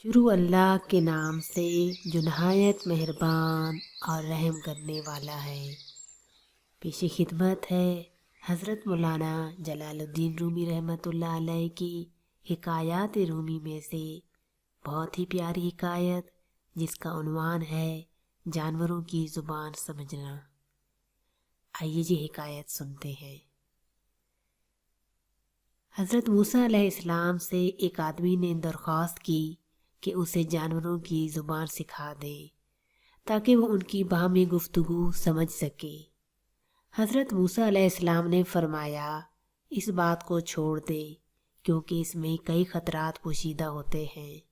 शुरू अल्लाह के नाम से जो नहायत मेहरबान और रहम करने वाला है। पेश खिदमत है हज़रत मौलाना जलालुद्दीन रूमी रहमतुल्लाह अलैह की हिकायात रूमी में से बहुत ही प्यारी हिकायत, जिसका उन्वान है जानवरों की ज़ुबान समझना। आइए जी हिकायत सुनते हैं। हज़रत मूसा अलैहिस्सलाम से एक आदमी ने दरख्वास्त की कि उसे जानवरों की ज़ुबान सिखा दे ताकि वो उनकी बाहमी गुफ्तगू समझ सके। हज़रत मूसा अलैहिस्सलाम ने फरमाया, इस बात को छोड़ दे क्योंकि इसमें कई ख़तरात पोशीदा होते हैं।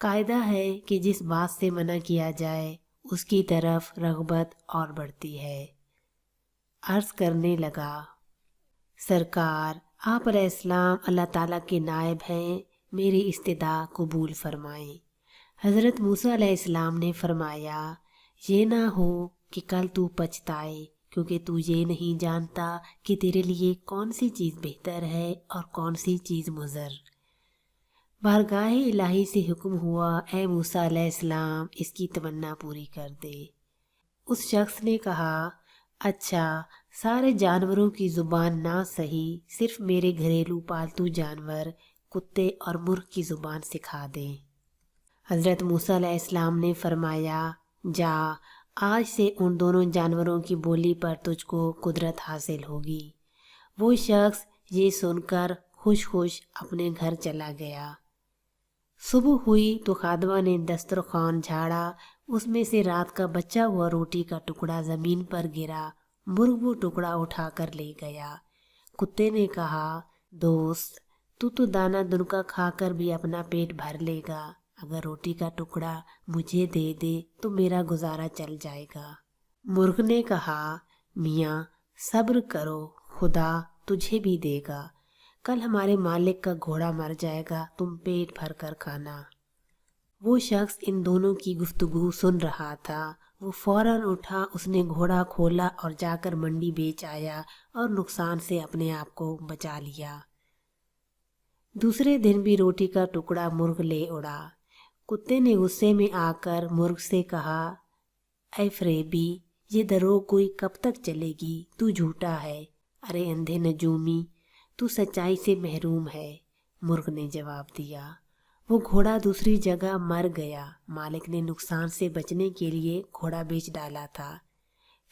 कायदा है कि जिस बात से मना किया जाए उसकी तरफ रग़बत और बढ़ती है। अर्ज़ करने लगा, सरकार आप अलैहिस्सलाम अल्लाह ताला के नायब हैं, मेरी इस्तिदा कबूल फरमाएं। हज़रत मूसा अलैहिस्सलाम ने फरमाया, ये ना हो कि कल तू पछताए, क्योंकि तू ये नहीं जानता कि तेरे लिए कौन सी चीज़ बेहतर है और कौन सी चीज़ मुज़र। बारगाह इलाही से हुक्म हुआ, ए मूसा अलैहिस्सलाम इसकी तमन्ना पूरी कर दे। उस शख्स ने कहा, अच्छा सारे जानवरों की ज़ुबान ना सही, सिर्फ मेरे घरेलू पालतू जानवर कुत्ते और मुर्ग की ज़ुबान सिखा दें। हज़रत मूसा अलैहिस्सलाम ने फरमाया, जा आज से उन दोनों जानवरों की बोली पर तुझको कुदरत हासिल होगी। वो शख्स ये सुनकर खुश खुश अपने घर चला गया। सुबह हुई तो खादमा ने दस्तरखान झाड़ा, उसमें से रात का बचा हुआ रोटी का टुकड़ा ज़मीन पर गिरा। मुर्ग वो टुकड़ा उठाकर ले गया। कुत्ते ने कहा, दोस्त तू तो दाना दुनका खाकर भी अपना पेट भर लेगा, अगर रोटी का टुकड़ा मुझे दे दे तो मेरा गुजारा चल जाएगा। मुर्ग ने कहा, मियाँ सब्र करो, खुदा तुझे भी देगा। कल हमारे मालिक का घोड़ा मर जाएगा, तुम पेट भर कर खाना। वो शख्स इन दोनों की गुफ्तगू सुन रहा था। वो फौरन उठा, उसने घोड़ा खोला और जाकर मंडी बेच आया और नुकसान से अपने आप को बचा लिया। दूसरे दिन भी रोटी का टुकड़ा मुर्ग ले उड़ा। कुत्ते ने गुस्से में आकर मुर्ग से कहा, ऐ फरेबी, ये दरोगोई कब तक चलेगी? तू झूठा है। अरे अंधे नजूमी, तू सच्चाई से महरूम है। मुर्ग ने जवाब दिया। वो घोड़ा दूसरी जगह मर गया। मालिक ने नुकसान से बचने के लिए घोड़ा बेच डाला था।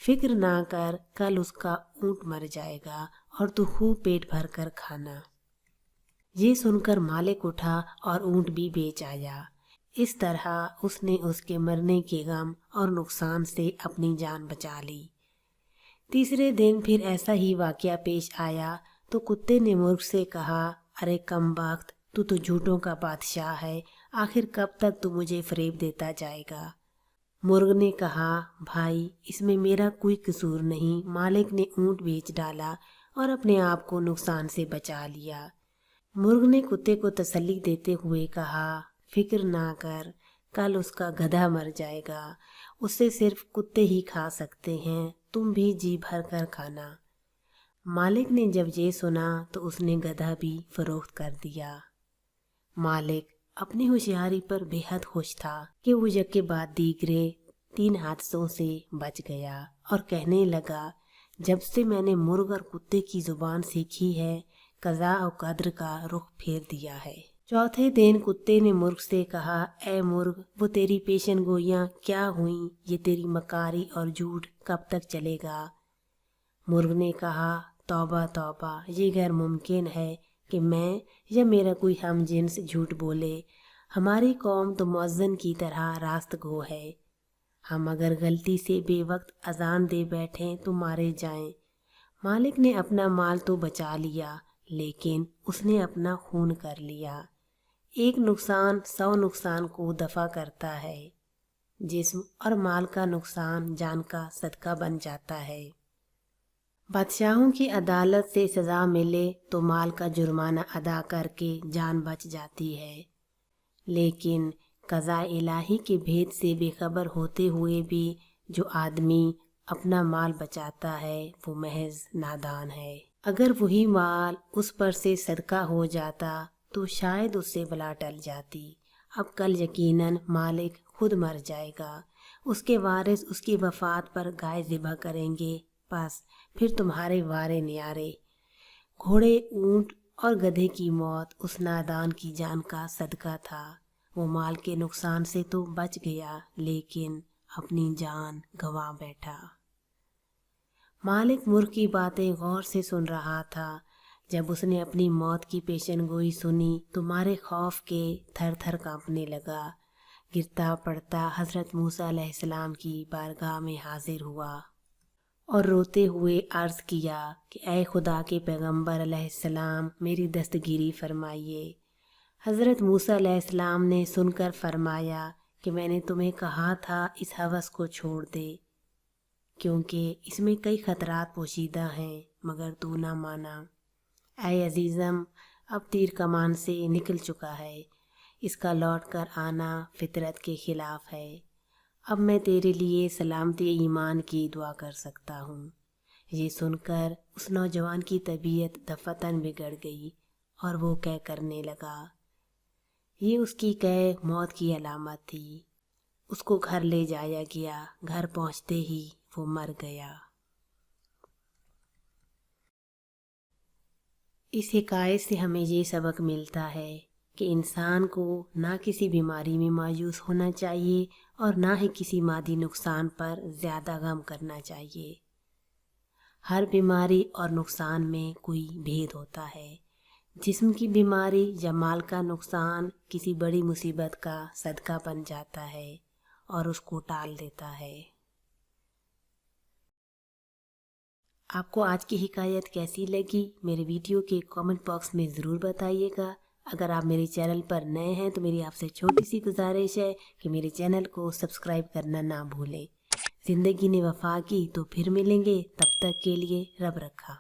फिक्र ना कर, कल उसका ऊँट मर जाएगा और तू खूब पेट भर कर खाना। ये सुनकर मालिक उठा और ऊँट भी बेच आया। इस तरह उसने उसके मरने के गम और नुकसान से अपनी जान बचा ली। तीसरे दिन फिर ऐसा ही वाकया पेश आया तो कुत्ते ने मुर्ग से कहा, अरे कमबख्त, तू तो झूठों का बादशाह है, आखिर कब तक तू मुझे फरेब देता जाएगा? मुर्ग ने कहा, भाई इसमें मेरा कोई कसूर नहीं, मालिक ने ऊँट बेच डाला और अपने आप को नुकसान से बचा लिया। मुर्ग ने कुत्ते को तसल्ली देते हुए कहा, फिक्र ना कर, कल उसका गधा मर जाएगा, उसे सिर्फ कुत्ते ही खा सकते हैं, तुम भी जी भर कर खाना। मालिक ने जब ये सुना तो उसने गधा भी फरोख्त कर दिया। मालिक अपनी होशियारी पर बेहद खुश था कि वो यके बाद दीगरे 3 हादसों से बच गया और कहने लगा, जब से मैंने मुर्ग और कुत्ते की ज़ुबान सीखी है, कज़ा और कद्र का रुख फेर दिया है। चौथे दिन कुत्ते ने मुर्ग से कहा, ए मुर्ग, वो तेरी पेशन गोइयाँ क्या हुई? ये तेरी मकारी और झूठ कब तक चलेगा? मुर्ग ने कहा, तौबा तौबा, ये गैर मुमकिन है कि मैं या मेरा कोई हम जिन्स झूठ बोले। हमारी कौम तो मुअज्जिन की तरह रास्तगो है। हम अगर गलती से बेवक्त अजान दे बैठें तो मारे जाएं। मालिक ने अपना माल तो बचा लिया, लेकिन उसने अपना खून कर लिया। एक नुकसान 100 नुकसान को दफ़ा करता है। जिस्म और माल का नुकसान जान का सदका बन जाता है। बादशाहों की अदालत से सज़ा मिले तो माल का जुर्माना अदा करके जान बच जाती है, लेकिन कज़ा इलाही के भेद से बेखबर होते हुए भी जो आदमी अपना माल बचाता है वो महज नादान है। अगर वही माल उस पर से सदका हो जाता तो शायद उससे बला टल जाती। اب کل یقیناً مالک خود مر جائے گا، اس کے وارث اس کی وفات پر گائے ذبح کریں گے، بس پھر تمہارے وارے نیارے۔ گھوڑے، اونٹ اور گدھے کی موت اس نادان کی جان کا صدقہ تھا۔ وہ مال کے نقصان سے تو بچ گیا لیکن اپنی جان گنوا بیٹھا۔ مالک مرغ کی باتیں غور سے سن رہا تھا۔ جب اس نے اپنی موت کی پیشن گوئی سنی تو مارے خوف کے تھر تھر کانپنے لگا۔ گرتا پڑتا حضرت موسیٰ علیہ السلام کی بارگاہ میں حاضر ہوا اور روتے ہوئے عرض کیا کہ اے خدا کے پیغمبر علیہ السلام، میری دستگیری فرمائیے۔ حضرت موسیٰ علیہ السلام نے سن کر فرمایا کہ میں نے تمہیں کہا تھا اس ہوس کو چھوڑ دے، کیونکہ اس میں کئی خطرات پوشیدہ ہیں، مگر تو نہ مانا۔ اے عزیزم، اب تیر کمان سے نکل چکا ہے، اس کا لوٹ کر آنا فطرت کے خلاف ہے۔ اب میں تیرے لیے سلامتی ایمان کی دعا کر سکتا ہوں۔ یہ سن کر اس نوجوان کی طبیعت دفتن بگڑ گئی اور وہ قے کرنے لگا۔ یہ اس کی قے موت کی علامت تھی۔ اس کو گھر لے جایا گیا۔ گھر پہنچتے ہی وہ مر گیا۔ اس حکایت سے ہمیں یہ سبق ملتا ہے کہ انسان کو نہ کسی بیماری میں مایوس ہونا چاہیے اور نہ ہی کسی مادی نقصان پر زیادہ غم کرنا چاہیے۔ ہر بیماری اور نقصان میں کوئی بھید ہوتا ہے۔ جسم کی بیماری یا مال کا نقصان کسی بڑی مصیبت کا صدقہ بن جاتا ہے اور اس کو ٹال دیتا ہے۔ آپ کو آج کی حکایت کیسی لگی؟ میرے ویڈیو کے کامنٹ باکس میں ضرور بتائیے گا۔ اگر آپ میرے چینل پر نئے ہیں تو میری آپ سے چھوٹی سی گزارش ہے کہ میرے چینل کو سبسکرائب کرنا نہ بھولیں۔ زندگی نے وفا کی تو پھر ملیں گے، تب تک کے لیے رب رکھا۔